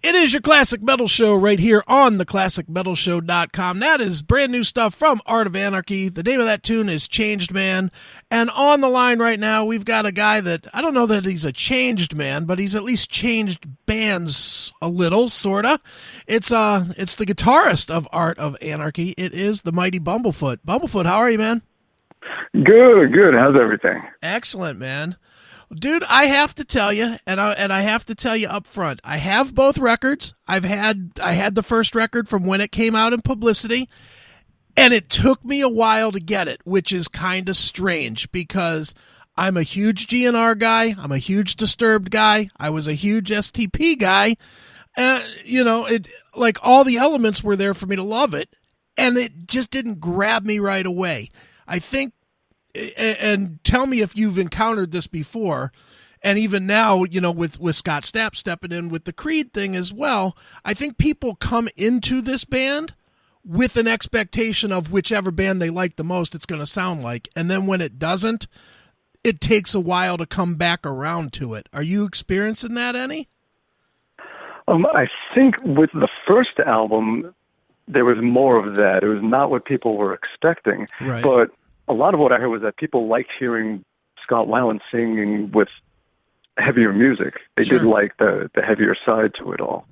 It is your Classic Metal Show right here on theclassicmetalshow.com. That is brand new stuff from Art of Anarchy. The name of that tune is Changed Man. And on the line right now, we've got a guy that, I don't know that he's a changed man, but he's at least changed bands a little, sort of. It's the guitarist of Art of Anarchy. It is the mighty Bumblefoot. Bumblefoot, how are you, man? Good. How's everything? Excellent, man. Dude, I have to tell you, and I have to tell you up front, I have both records. I had the first record from when it came out in publicity, and it took me a while to get it, which is kind of strange because I'm a huge GNR guy. I'm a huge Disturbed guy. I was a huge STP guy. It like all the elements were there for me to love it, and it just didn't grab me right away. I think. And tell me if you've encountered this before, and even now, with Scott Stapp stepping in with the Creed thing as well, I think people come into this band with an expectation of whichever band they like the most it's going to sound like, and then when it doesn't, it takes a while to come back around to it. Are you experiencing that any? I think with the first album, there was more of that. It was not what people were expecting, right. But a lot of what I heard was that people liked hearing Scott Weiland singing with heavier music. They Sure. did like the heavier side to it all.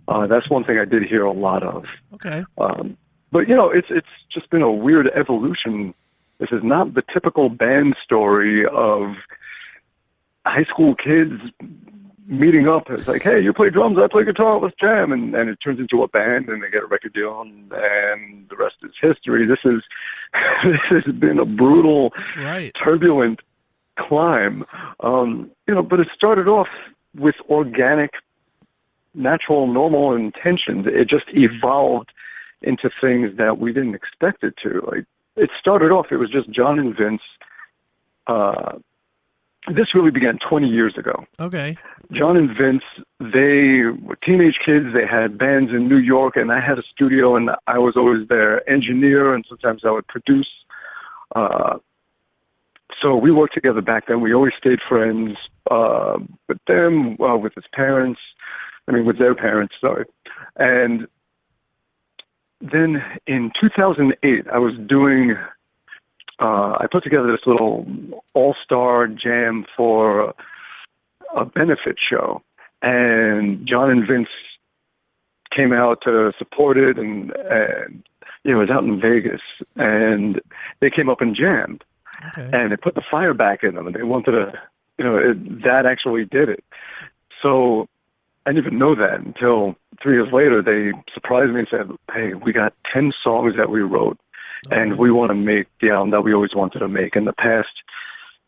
That's one thing I did hear a lot of. Okay. But, it's just been a weird evolution. This is not the typical band story of high school kids meeting up. It's like, hey, you play drums, I play guitar, let's jam. And it turns into a band, and they get a record deal, and the rest is history. This has been a brutal, right. turbulent climb. But it started off with organic, natural, normal intentions. It just evolved into things that we didn't expect it to. Like, it started off, it was just John and Vince. This really began 20 years ago. Okay. John and Vince, they were teenage kids. They had bands in New York, and I had a studio, and I was always their engineer, and sometimes I would produce. So we worked together back then. We always stayed friends with them, with with their parents, sorry. And then in 2008, I put together this little all-star jam for a benefit show, and John and Vince came out to support it, and it was out in Vegas, and they came up and jammed, Okay. and it put the fire back in them, and they wanted to, that actually did it. So I didn't even know that until 3 years later. They surprised me and said, hey, we got 10 songs that we wrote, and we want to make the album that we always wanted to make. In the past,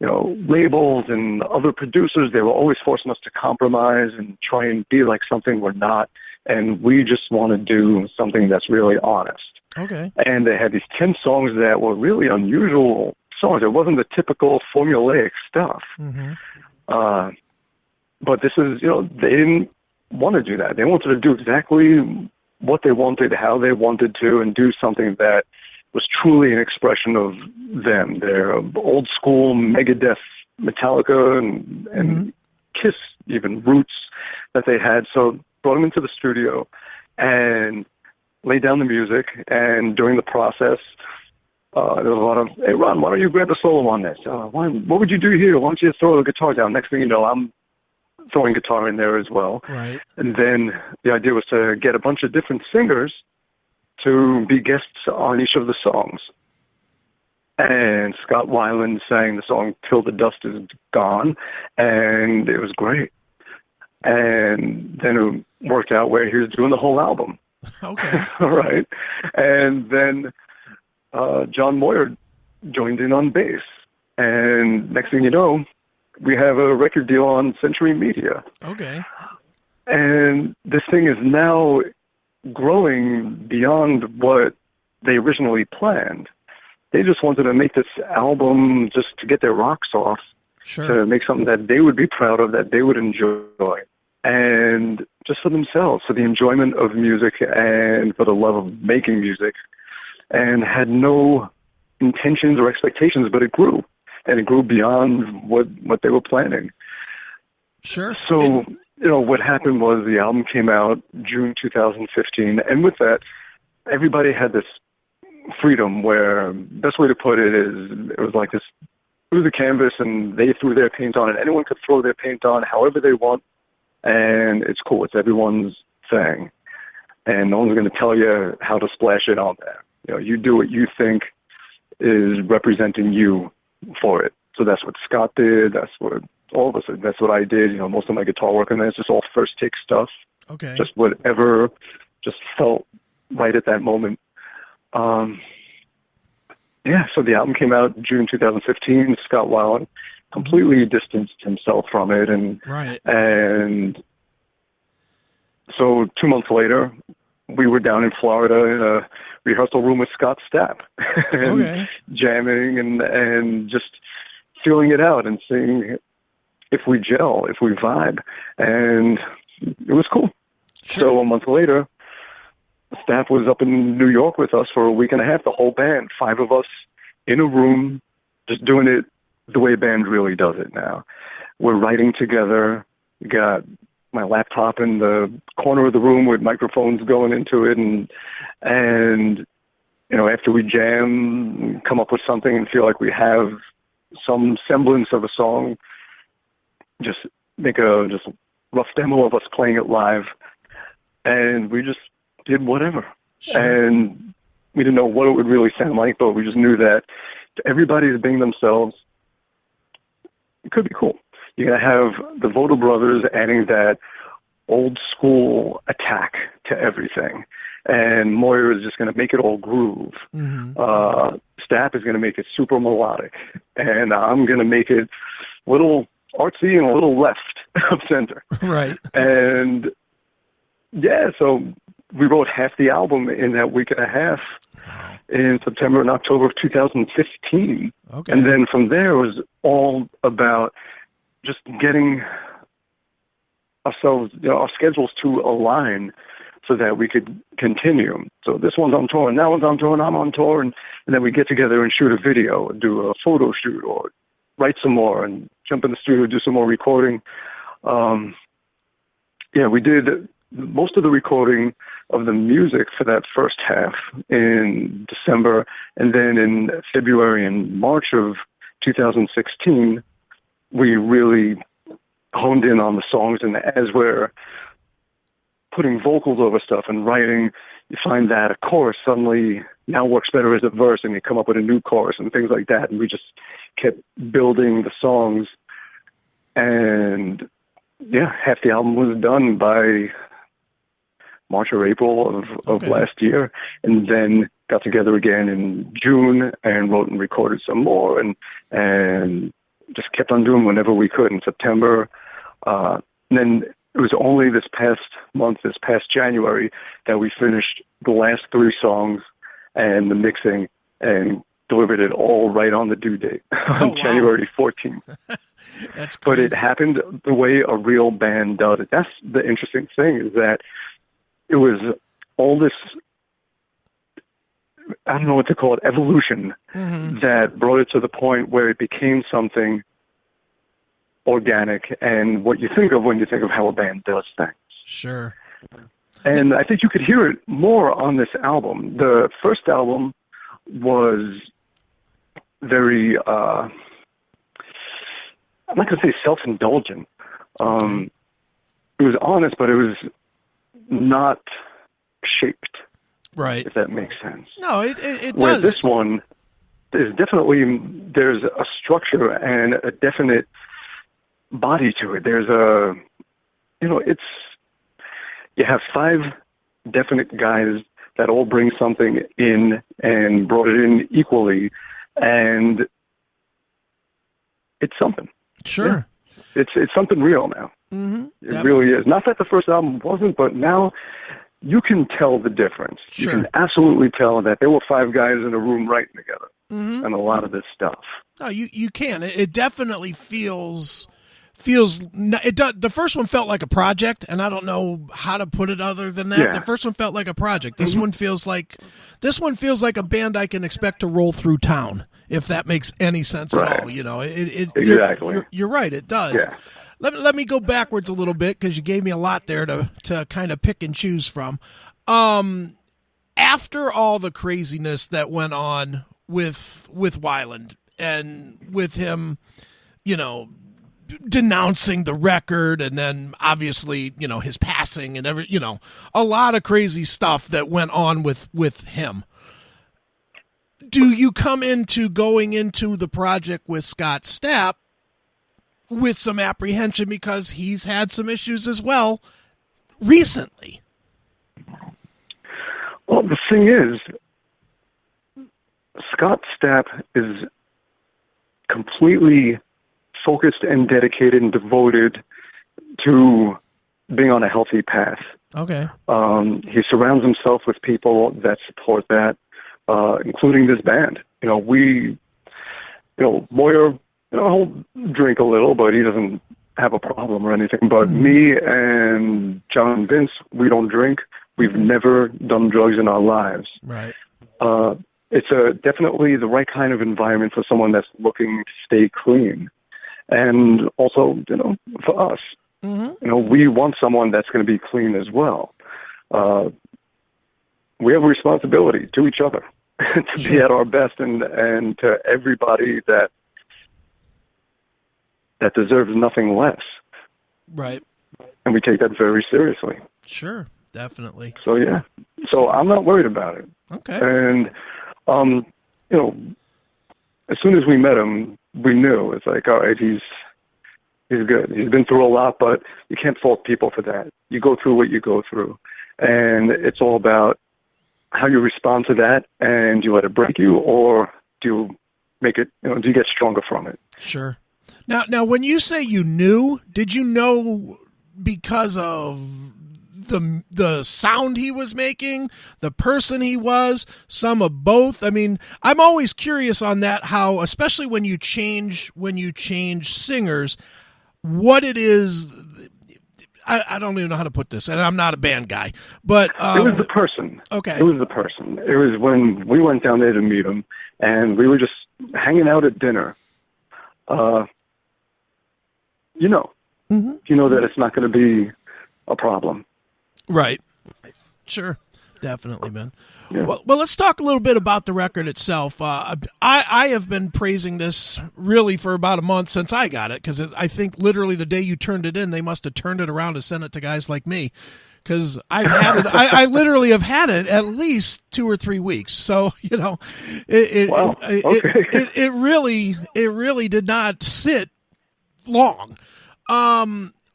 labels and other producers, they were always forcing us to compromise and try and be like something we're not. And we just want to do something that's really honest. Okay. And they had these 10 songs that were really unusual songs. It wasn't the typical formulaic stuff. Mm-hmm. But this is, they didn't want to do that. They wanted to do exactly what they wanted, how they wanted to, and do something that was truly an expression of them. Their old school Megadeth, Metallica, and Kiss, even roots that they had. So brought them into the studio and laid down the music. And during the process, there was a lot of, hey, Ron, why don't you grab the solo on this? What would you do here? Why don't you throw the guitar down? Next thing you know, I'm throwing guitar in there as well. Right. And then the idea was to get a bunch of different singers to be guests on each of the songs. And Scott Weiland sang the song Till the Dust Is Gone, and it was great. And then it worked out where he was doing the whole album. Okay. All right. And then John Moyer joined in on bass. And next thing you know, we have a record deal on Century Media. Okay. And this thing is now growing beyond what they originally planned. They just wanted to make this album just to get their rocks off, Sure. to make something that they would be proud of, that they would enjoy, and just for themselves, for the enjoyment of music and for the love of making music, and had no intentions or expectations, but it grew, and it grew beyond what they were planning. Sure. So what happened was the album came out June 2015, and with that, everybody had this freedom where, best way to put it is, it was like this, through the canvas, and they threw their paint on it. Anyone could throw their paint on however they want, and it's cool. It's everyone's thing. And no one's going to tell you how to splash it on there. You do what you think is representing you for it. So that's what Scott did. That's what all of us did. That's what I did. Most of my guitar work on that is just all first take stuff. Okay. Just whatever just felt right at that moment. So the album came out June 2015. Scott Weiland completely distanced himself from it. And so 2 months later, we were down in Florida in a rehearsal room with Scott Stapp and jamming and just feeling it out and seeing if we gel, if we vibe. And it was cool. Sure. So a month later, Stapp was up in New York with us for a week and a half, the whole band, 5 of us in a room, just doing it the way a band really does it now. We're writing together. We got my laptop in the corner of the room with microphones going into it, and after we jam, come up with something and feel like we have some semblance of a song, just make a just rough demo of us playing it live, and we just did whatever. Sure. And we didn't know what it would really sound like, but we just knew that everybody is being themselves. It could be cool. You're going to have the Voter Brothers adding that old school attack to everything. And Moyer is just going to make it all groove. Mm-hmm. Stapp is going to make it super melodic. And I'm going to make it a little artsy and a little left of center. Right. And so we wrote half the album in that week and a half in September and October of 2015. Okay. And then from there it was all about just getting ourselves, our schedules to align so that we could continue. So this one's on tour, and that one's on tour, and I'm on tour, and then we get together and shoot a video, and do a photo shoot, or write some more, and jump in the studio, do some more recording. We did most of the recording of the music for that first half in December, and then in February and March of 2016, we really honed in on the songs. And as we're putting vocals over stuff and writing, you find that a chorus suddenly now works better as a verse, and you come up with a new chorus and things like that. And we just kept building the songs. And half the album was done by March or April of last year, and then got together again in June and wrote and recorded some more, and just kept on doing whenever we could in September. And then it was only this past January, that we finished the last 3 songs and the mixing and delivered it all right on the due date on January 14th. That's crazy. But it happened the way a real band does it. That's the interesting thing, is that it was all this, I don't know what to call it, evolution, that brought it to the point where it became something organic and what you think of when you think of how a band does things. Sure. And I think you could hear it more on this album. The first album was very, I'm not going to say self-indulgent. It was honest, but it was not shaped. Right. If that makes sense. No, it does. Where this one, there's a structure and a definite body to it. There's you have 5 definite guys that all bring something in and brought it in equally, and it's something. Sure. Yeah. It's something real now. Mm-hmm. It really is. Not that the first album wasn't, but now you can tell the difference. Sure. You can absolutely tell that there were 5 guys in a room writing together, and a lot of this stuff. No, you can. It definitely feels. The first one felt like a project, and I don't know how to put it other than that. Yeah. The first one felt like a project. This one feels like a band I can expect to roll through town, if that makes any sense at all. Exactly. You're right. It does. let me go backwards a little bit because you gave me a lot there to kind of pick and choose from. After all the craziness that went on with Weiland and with him, denouncing the record, and then obviously, his passing and a lot of crazy stuff that went on with him. Do you come into going into the project with Scott Stapp with some apprehension because he's had some issues as well recently? Well, the thing is, Scott Stapp is completely focused and dedicated and devoted to being on a healthy path. Okay. He surrounds himself with people that support that, including this band. Moyer, he'll drink a little, but he doesn't have a problem or anything. But me and John and Vince, we don't drink. We've never done drugs in our lives. Right. It's definitely the right kind of environment for someone that's looking to stay clean. And also, for us, we want someone that's going to be clean as well. We have a responsibility to each other to be at our best and to everybody that deserves nothing less. Right. And we take that very seriously. Sure, definitely. So, yeah. So I'm not worried about it. Okay. And, as soon as we met him, we knew it's like, all right, he's good. He's been through a lot, but you can't fault people for that. You go through what you go through. And it's all about how you respond to that, and do you let it break you, or do you make it, do you get stronger from it? Sure. Now, when you say you knew, did you know because of the sound he was making, the person he was, some of both? I mean, I'm always curious on that, how, especially when you change singers, what it is. I don't even know how to put this, and I'm not a band guy, but it was the person. Okay. It was the person. It was when we went down there to meet him, and we were just hanging out at dinner. You know that it's not going to be a problem. Right. Sure. Definitely, man. Yeah. Well, let's talk a little bit about the record itself. I have been praising this really for about a month since I got it, because I think literally the day you turned it in, they must have turned it around to send it to guys like me, because I've had it. I literally have had it at least 2 or 3 weeks. So it really did not sit long.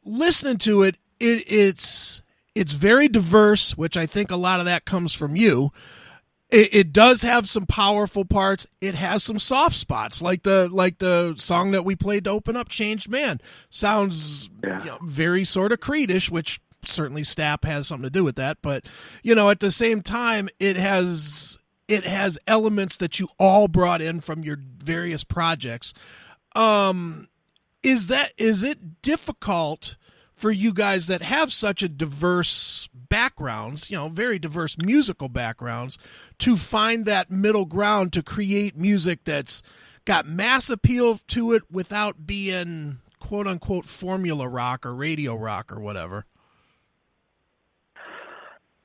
Listening to it, it's very diverse, which I think a lot of that comes from you. It does have some powerful parts. It has some soft spots, like the song that we played to open up, "Changed Man." Sounds very sort of Creed-ish, which certainly Stapp has something to do with that. But at the same time, it has elements that you all brought in from your various projects. Is it difficult for you guys that have such a diverse backgrounds, very diverse musical backgrounds, to find that middle ground to create music that's got mass appeal to it without being quote unquote formula rock or radio rock or whatever?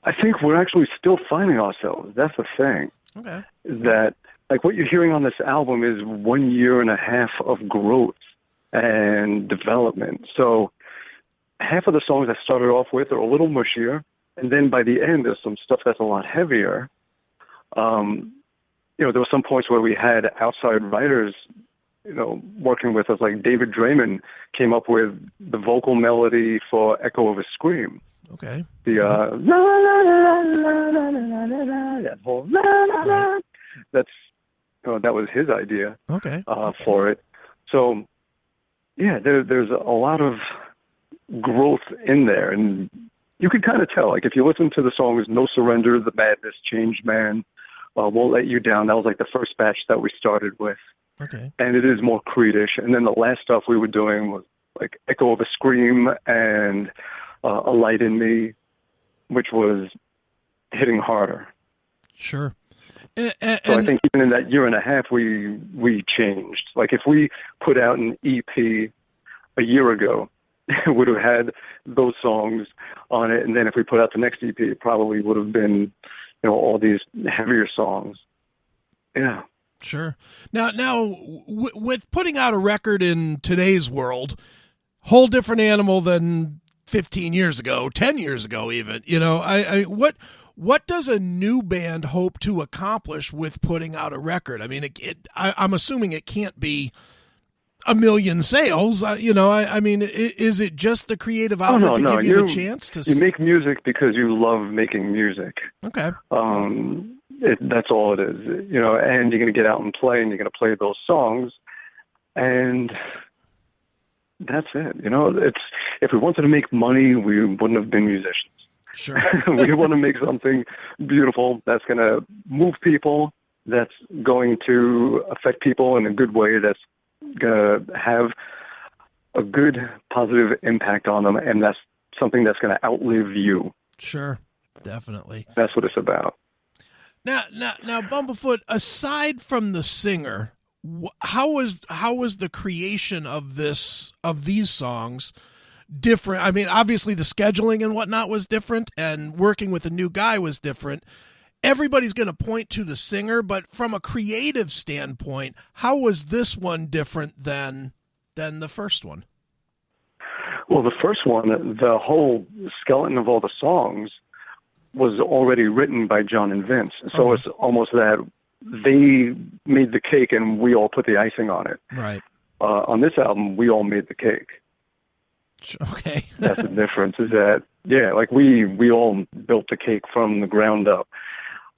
I think we're actually still finding ourselves. That's the thing. Okay. Is that, like, what you're hearing on this album is 1.5 years of growth and development. So half of the songs I started off with are a little mushier, and then by the end, there's some stuff that's a lot heavier. There were some points where we had outside writers, working with us, like David Draymond came up with the vocal melody for "Echo of a Scream." Okay. The la la la la la la la la, that whole la la la. That's that was his idea. Okay. For it. So yeah, there's a lot of growth in there, and you could kind of tell, like, if you listen to the songs "No Surrender," "The Madness," "Changed Man," "Won't Let You Down," that was like the first batch that we started with. Okay. And it is more Creed-ish. And then the last stuff we were doing was like "Echo of a Scream" and "A Light in Me," which was hitting harder. Sure. So I think even in that 1.5 years, we changed. Like, if we put out an EP a year ago, would have had those songs on it. And then if we put out the next EP, it probably would have been, all these heavier songs. Yeah. Sure. Now, with putting out a record in today's world, whole different animal than 15 years ago, 10 years ago, even. What does a new band hope to accomplish with putting out a record? I mean, I'm assuming it can't be a million sales. Is it just the creative outlet to give you the chance to? You make music because you love making music. Okay. That's all it is, and you're going to get out and play, and you're going to play those songs, and that's it. If we wanted to make money, we wouldn't have been musicians. Sure. We want to make something beautiful that's going to move people, that's going to affect people in a good way, that's going to have a good, positive impact on them, and that's something that's going to outlive you. Sure, definitely. That's what it's about. Now, Bumblefoot, aside from the singer, how was the creation of these songs different? I mean, obviously the scheduling and whatnot was different, and working with a new guy was different. Everybody's going to point to the singer, but from a creative standpoint, how was this one different than the first one? Well, the first one, the whole skeleton of all the songs was already written by John and Vince. So It's almost that they made the cake and we all put the icing on it. Right. On this album, we all made the cake. Okay. That's the difference, is that, we all built the cake from the ground up.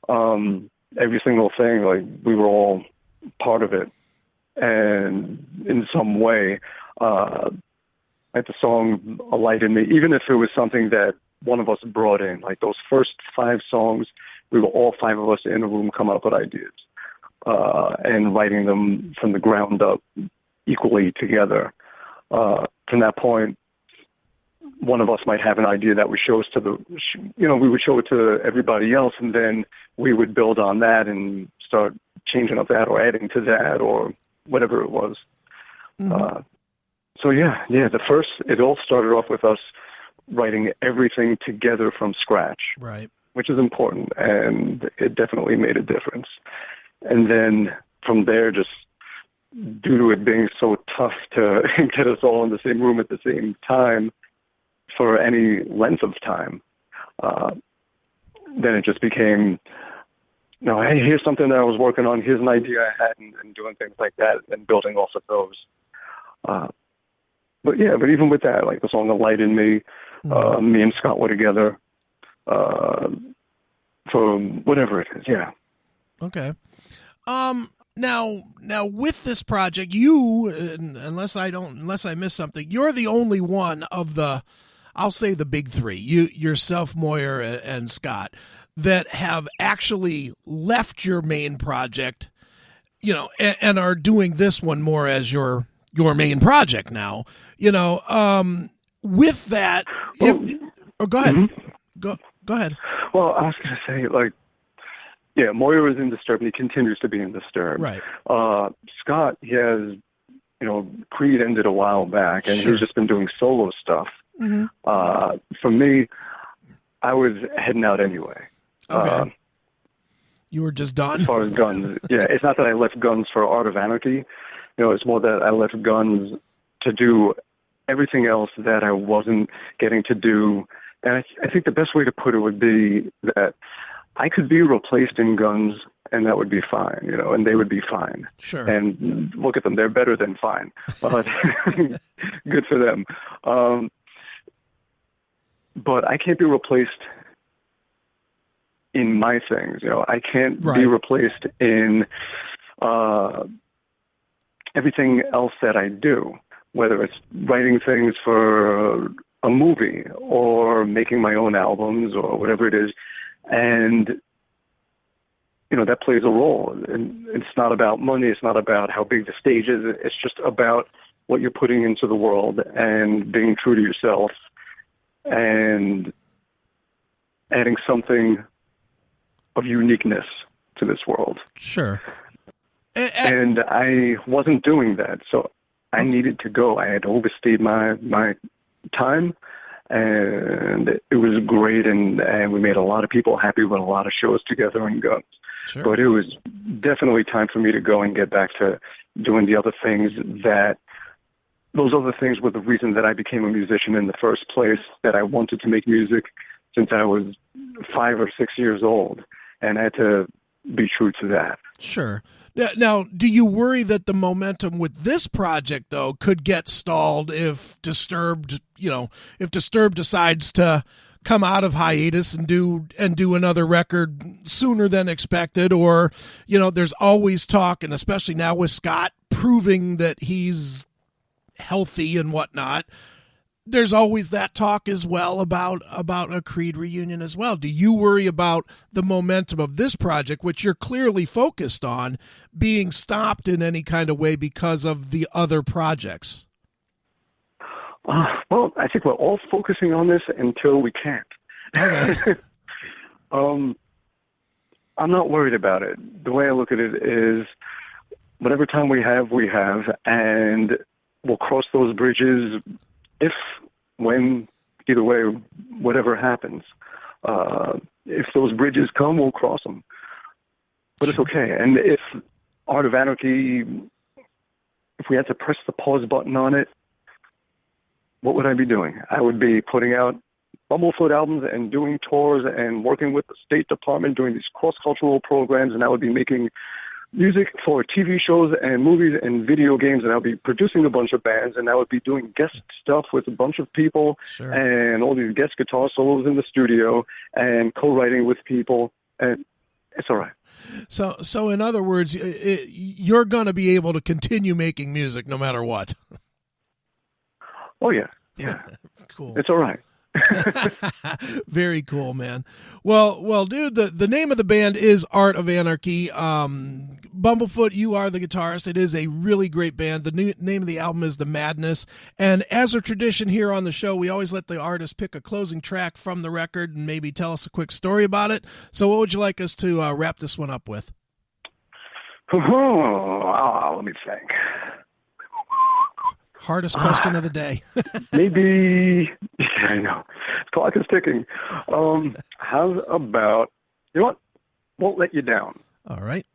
Every single thing, we were all part of it. And in some way, the song A Light in Me, even if it was something that one of us brought in, like those first 5 songs, we were all 5 of us in a room coming up with ideas and writing them from the ground up equally together. From that point, one of us might have an idea that we show we would show it to everybody else, and then we would build on that and start changing up that or adding to that or whatever it was. Mm-hmm. It all started off with us writing everything together from scratch, right? Which is important, and it definitely made a difference. And then from there, just due to it being so tough to get us all in the same room at the same time for any length of time, then it just became, hey, here's something that I was working on, here's an idea I had, and doing things like that, and building off of those. But even with that, like the song "A Light in Me," me and Scott were together for whatever it is. Yeah. Okay. Now with this project, you, unless I miss something, you're the only one of I'll say the big 3, yourself, Moyer, and Scott, that have actually left your main project, and are doing this one more as your main project now. With that, go ahead. Mm-hmm. Go ahead. Well, I was going to say, Moyer is in Disturbed, and he continues to be in Disturbed. Right. Scott, he has, Creed ended a while back, and Sure. he's just been doing solo stuff. Mm-hmm. For me, I was heading out anyway. Okay. You were just done? As far as Guns. It's not that I left Guns for Art of Anarchy. It's more that I left Guns to do everything else that I wasn't getting to do. And I think the best way to put it would be that I could be replaced in Guns, and that would be fine, and they would be fine. Sure. And look at them, they're better than fine. Good for them. But I can't be replaced in my things. I can't be replaced in everything else that I do, whether it's writing things for a movie or making my own albums or whatever it is. And, that plays a role. And it's not about money. It's not about how big the stage is. It's just about what you're putting into the world and being true to yourself and adding something of uniqueness to this world. Sure. And I wasn't doing that, so I needed to go. I had overstayed my time, and it was great, and we made a lot of people happy with a lot of shows together and guns. Sure. But it was definitely time for me to go and get back to doing the other things those other things were the reason that I became a musician in the first place, that I wanted to make music since I was 5 or 6 years old, and I had to be true to that. Sure. Now, do you worry that the momentum with this project, though, could get stalled if Disturbed decides to come out of hiatus and do another record sooner than expected? Or, there's always talk, and especially now with Scott proving that he's healthy and whatnot, there's always that talk as well about a Creed reunion as well. Do you worry about the momentum of this project, which you're clearly focused on, being stopped in any kind of way because of the other projects? Well, I think we're all focusing on this until we can't. Okay. I'm not worried about it. The way I look at it is, whatever time we have, and we'll cross those bridges either way, whatever happens. If those bridges come, we'll cross them. But it's okay. And if Art of Anarchy, if we had to press the pause button on it, what would I be doing? I would be putting out Bumblefoot albums and doing tours and working with the State Department, doing these cross-cultural programs, and I would be making music for TV shows and movies and video games, and I'll be producing a bunch of bands, and I would be doing guest stuff with a bunch of people. Sure. And all these guest guitar solos in the studio and co-writing with people, and it's all right. So in other words, you're going to be able to continue making music no matter what. Oh, yeah. Cool. It's all right. Very cool, man. Well, dude, the name of the band is Art of Anarchy. Bumblefoot, you are the guitarist. It is a really great band. The name of the album is The Madness. And as a tradition here on the show, we always let the artist pick a closing track from the record and maybe tell us a quick story about it. So what would you like us to wrap this one up with? Let me think. Hardest question of the day. Maybe, I know. The clock is ticking. How about, you know what? Won't Let You Down. All right.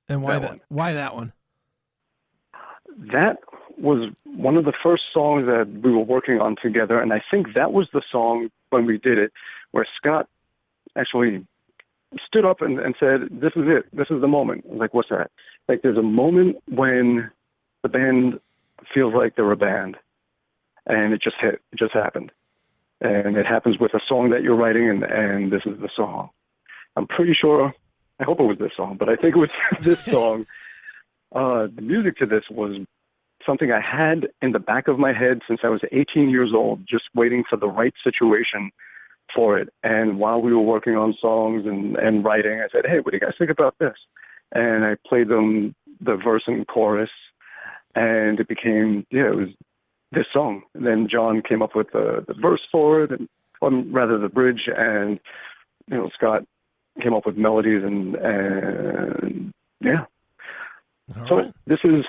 And why that? Why that one? That was one of the first songs that we were working on together, and I think that was the song when we did it, where Scott actually stood up and said, "This is it. This is the moment." I was like, what's that? Like, there's a moment when the band feels like they're a band, and it just hit. It just happened. And it happens with a song that you're writing, and this is the song. I'm pretty sure, I hope it was this song, but I think it was this song. The music to this was something I had in the back of my head since I was 18 years old, just waiting for the right situation for it. And while we were working on songs and writing, I said, "Hey, what do you guys think about this?" And I played them the verse and chorus, and it became, it was this song. And then John came up with the verse for it, and rather the bridge, and Scott came up with melodies, and yeah. All so right. This is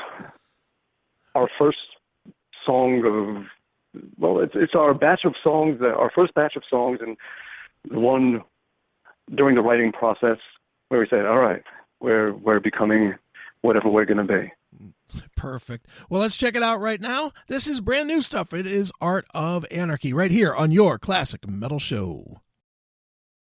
our first song of, it's our batch of songs, our first batch of songs, and the one during the writing process where we said, all right, we're becoming whatever we're going to be. Perfect. Well, let's check it out right now. This is brand new stuff. It is Art of Anarchy right here on your Classic Metal Show.